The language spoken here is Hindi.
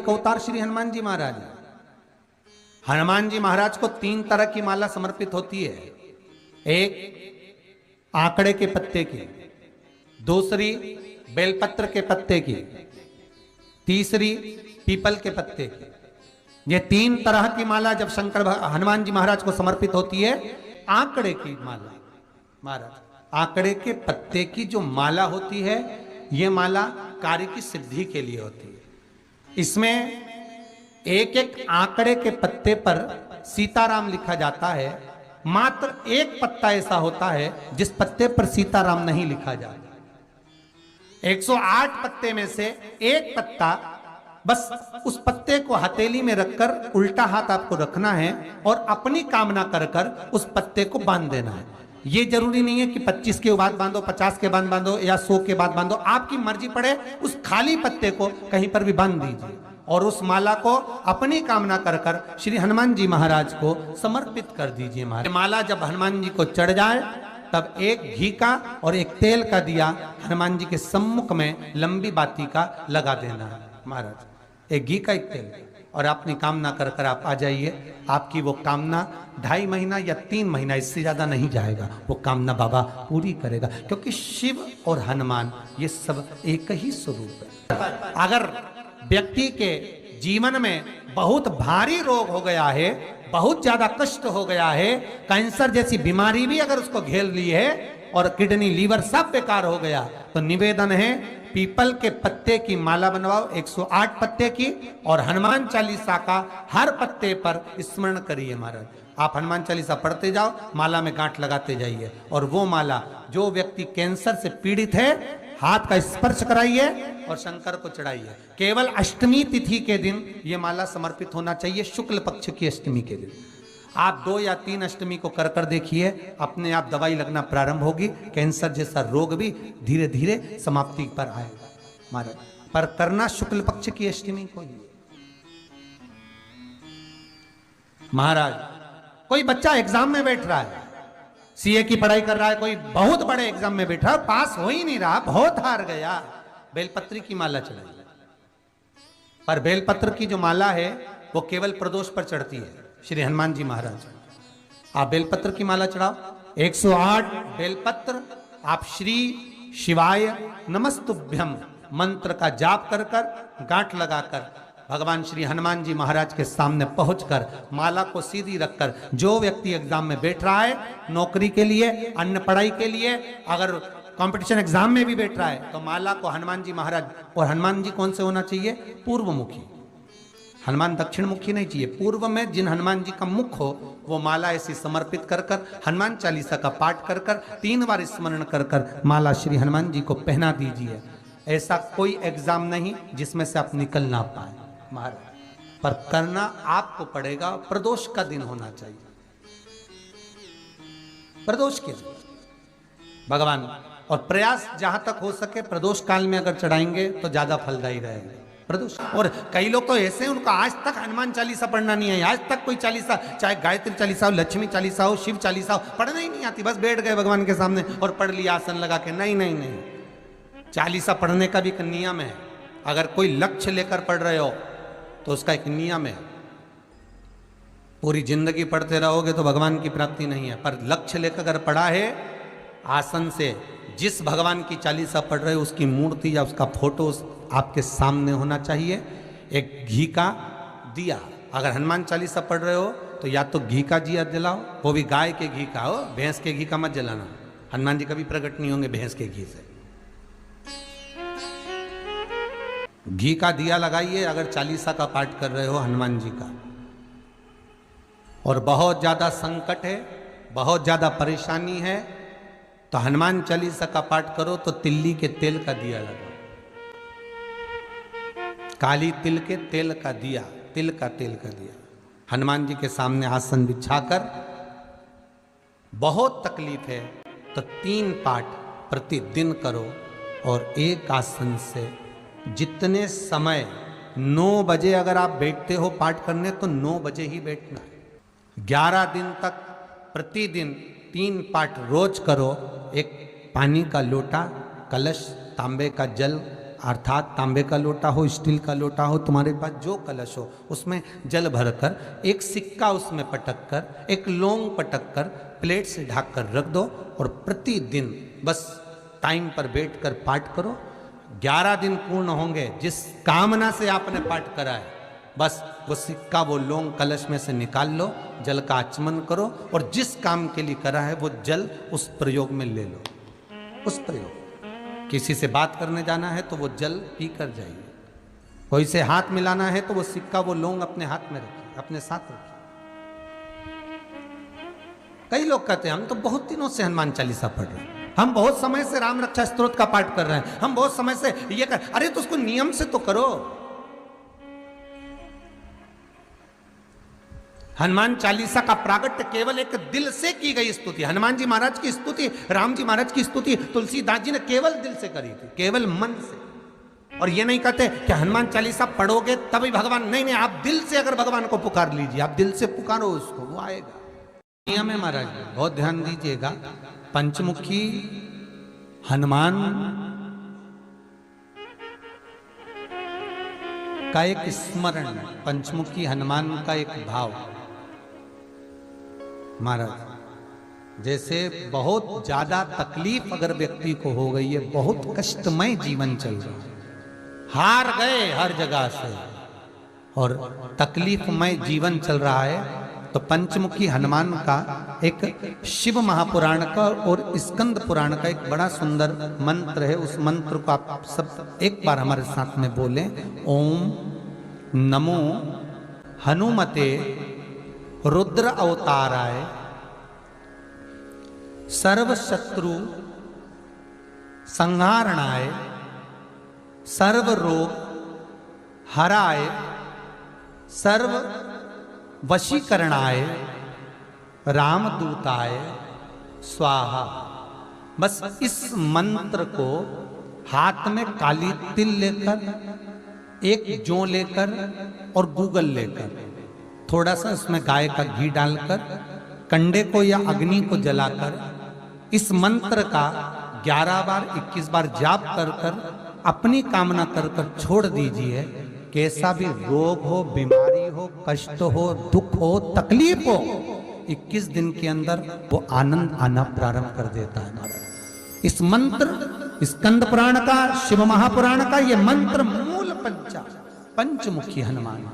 एक अवतार श्री हनुमान जी महाराज। हनुमान जी महाराज को 3 तरह की माला समर्पित होती है। एक आंकड़े के पत्ते की, दूसरी बेलपत्र के पत्ते की, तीसरी पीपल के पत्ते की। ये 3 तरह की माला जब हनुमान जी महाराज को समर्पित होती है। आंकड़े की माला, महाराज आंकड़े के पत्ते की जो माला होती है, ये माला कार्य की सिद्धि के लिए होती है। इसमें एक एक आंकड़े के पत्ते पर सीताराम लिखा जाता है। मात्र एक पत्ता ऐसा होता है जिस पत्ते पर सीताराम नहीं लिखा जाता। 108 पत्ते में से एक पत्ता, बस उस पत्ते को हथेली में रखकर उल्टा हाथ आपको रखना है और अपनी कामना कर कर उस पत्ते को बांध देना है। ये जरूरी नहीं है कि 25 के बाद बांधो, 50 के बाद बांधो या 100 के बाद बांधो, आपकी मर्जी पड़े। उस खाली पत्ते को कहीं पर भी बांध दीजिए और उस माला को अपनी कामना कर कर श्री हनुमान जी महाराज को समर्पित कर दीजिए। माला जब हनुमान जी को चढ़ जाए तब एक घी का और एक तेल का दिया हनुमान जी के सम्मुख में लंबी बाती का लगा देना है। महाराज एक घी का, एक तेल, और अपनी कामना कर कर आप आ जाइए। आपकी वो कामना 2.5 महीना या 3 महीना, इससे ज्यादा नहीं जाएगा, वो कामना बाबा पूरी करेगा। क्योंकि शिव और हनुमान ये सब एक ही स्वरूप है। अगर व्यक्ति के जीवन में बहुत भारी रोग हो गया है, बहुत ज्यादा कष्ट हो गया है, कैंसर जैसी बीमारी भी अगर उसको घेर ली है और किडनी लीवर सब बेकार हो गया, तो निवेदन है पीपल के पत्ते की माला बनवाओ, 108 पत्ते की, और हनुमान चालीसा का हर पत्ते पर स्मरण करिए। महाराज आप हनुमान चालीसा पढ़ते जाओ, माला में गांठ लगाते जाइए, और वो माला जो व्यक्ति कैंसर से पीड़ित है हाथ का स्पर्श कराइए और शंकर को चढ़ाइए। केवल अष्टमी तिथि के दिन ये माला समर्पित होना चाहिए, शुक्ल पक्ष की अष्टमी के दिन। आप 2 या 3 अष्टमी को कर कर देखिए, अपने आप दवाई लगना प्रारंभ होगी। कैंसर जैसा रोग भी धीरे धीरे समाप्ति पर आएगा। महाराज पर करना शुक्ल पक्ष की अष्टमी को ही। महाराज कोई बच्चा एग्जाम में बैठ रहा है, सीए की पढ़ाई कर रहा है, कोई बहुत बड़े एग्जाम में बैठा, पास हो ही नहीं रहा, बहुत हार गया, बेलपत्री की माला चढ़ाई। पर बेलपत्र की जो माला है वो केवल प्रदोष पर चढ़ती है। श्री हनुमान जी महाराज आप बेलपत्र की माला चढ़ाओ, 108 बेलपत्र आप श्री शिवाय नमस्तुभ्यम मंत्र का जाप कर कर गांठ लगाकर भगवान श्री हनुमान जी महाराज के सामने पहुंचकर माला को सीधी रखकर, जो व्यक्ति एग्जाम में बैठ रहा है, नौकरी के लिए, अन्य पढ़ाई के लिए, अगर कंपटीशन एग्जाम में भी बैठ रहा है, तो माला को हनुमान जी महाराज, और हनुमान जी कौन से होना चाहिए? पूर्वमुखी। हनुमान दक्षिण मुखी नहीं चाहिए, पूर्व में जिन हनुमान जी का मुख हो वो माला ऐसी समर्पित कर कर हनुमान चालीसा का पाठ कर कर 3 बार स्मरण कर कर माला श्री हनुमान जी को पहना दीजिए। ऐसा कोई एग्जाम नहीं जिसमें से आप निकल ना पाए महाराज, पर करना आपको पड़ेगा। प्रदोष का दिन होना चाहिए, प्रदोष के दिन भगवान, और प्रयास जहां तक हो सके प्रदोष काल में अगर चढ़ाएंगे तो ज्यादा फलदायी रहेगा प्रदोष। और कई लोग तो ऐसे हैं उनको आज तक हनुमान चालीसा पढ़ना नहीं है, आज तक कोई चालीसा, चाहे गायत्री चालीसा हो, लक्ष्मी चालीसा हो, शिव चालीसा हो, पढ़ना ही नहीं आती, बस बैठ गए भगवान के सामने और पढ़ लिया आसन लगा के। नहीं नहीं नहीं, चालीसा पढ़ने का भी एक नियम है। अगर कोई लक्ष्य लेकर पढ़ रहे हो तो उसका एक नियम है। पूरी जिंदगी पढ़ते रहोगे तो भगवान की प्राप्ति नहीं है, पर लक्ष्य लेकर अगर पढ़ा है, आसन से जिस भगवान की चालीसा पढ़ रहे हो उसकी मूर्ति या उसका फोटो आपके सामने होना चाहिए। एक घी का दिया, अगर हनुमान चालीसा पढ़ रहे हो तो या तो घी का दिया जलाओ, वो भी गाय के घी का हो, भैंस के घी का मत जलाना। हनुमान जी कभी प्रकट नहीं होंगे भैंस के घी से। घी का दिया लगाइए अगर चालीसा का पाठ कर रहे हो हनुमान जी का। और बहुत ज्यादा संकट है, बहुत ज्यादा परेशानी है, तो हनुमान चालीसा का पाठ करो तो तिल्ली के तेल का दिया लगाओ, काली तिल के तेल का दिया, तिल का तेल का दिया हनुमान जी के सामने आसन बिछाकर। बहुत तकलीफ है तो 3 पाठ प्रतिदिन करो, और एक आसन से जितने समय 9 बजे अगर आप बैठते हो पाठ करने तो 9 बजे ही बैठना है। 11 दिन तक प्रतिदिन 3 पाठ रोज करो। एक पानी का लोटा, कलश, तांबे का जल अर्थात तांबे का लोटा हो, स्टील का लोटा हो, तुम्हारे पास जो कलश हो, उसमें जल भरकर एक सिक्का उसमें पटक कर, एक लौंग पटक कर प्लेट से ढक कर रख दो और प्रतिदिन बस टाइम पर बैठकर पाठ करो। 11 दिन पूर्ण होंगे, जिस कामना से आपने पाठ करा है, बस वो सिक्का वो लौंग कलश में से निकाल लो, जल का आचमन करो और जिस काम के लिए करा है वो जल उस प्रयोग में ले लो। उस प्रयोग, किसी से बात करने जाना है तो वो जल पी कर जाइए, कोई से हाथ मिलाना है तो वो सिक्का वो लौंग अपने हाथ में रखिए, अपने साथ रखिए। कई लोग कहते हैं हम तो बहुत दिनों से हनुमान चालीसा पढ़ रहे हैं, हम बहुत समय से राम रक्षा स्तोत्र का पाठ कर रहे हैं, हम बहुत समय से ये कर, अरे तो उसको नियम से तो करो। हनुमान चालीसा का प्रागट्य केवल एक दिल से की गई स्तुति। हनुमान जी महाराज की स्तुति, राम जी महाराज की स्तुति तुलसीदास जी ने केवल दिल से करी थी, केवल मन से। और ये नहीं कहते कि हनुमान चालीसा पढ़ोगे तभी भगवान, नहीं नहीं, आप दिल से अगर भगवान को पुकार लीजिए, आप दिल से पुकारो उसको, वो आएगा। नियम है महाराज, बहुत ध्यान दीजिएगा। पंचमुखी हनुमान का एक स्मरण, पंचमुखी हनुमान का एक भाव। महाराज जैसे बहुत ज्यादा तकलीफ अगर व्यक्ति को हो गई है, बहुत कष्टमय जीवन चल रहा है, हार गए हर जगह से और तकलीफमय जीवन चल रहा है, तो पंचमुखी हनुमान का एक शिव महापुराण का और स्कंद पुराण का एक बड़ा सुंदर मंत्र है। उस मंत्र को आप सब एक बार हमारे साथ में बोलें। ओम नमो हनुमते रुद्र अवताराय सर्व शत्रु संहारणाय सर्व रोग हराय सर्व वशीकरणाय रामदूताय स्वाहा। बस इस मंत्र को हाथ में काली तिल लेकर, एक जौ लेकर और गूगल लेकर, थोड़ा सा इसमें गाय का घी डालकर, कंडे को या अग्नि को जलाकर इस मंत्र का 11 बार 21 बार जाप कर कर अपनी कामना कर कर छोड़ दीजिए। कैसा भी रोग हो, बीमारी हो, कष्ट हो, दुख हो, तकलीफ हो, 21 दिन के अंदर वो आनंद आना प्रारंभ कर देता है महाराज। इस मंत्र, स्कंद पुराण का, शिव महापुराण का ये मंत्र मूल पंचमुखी हनुमान।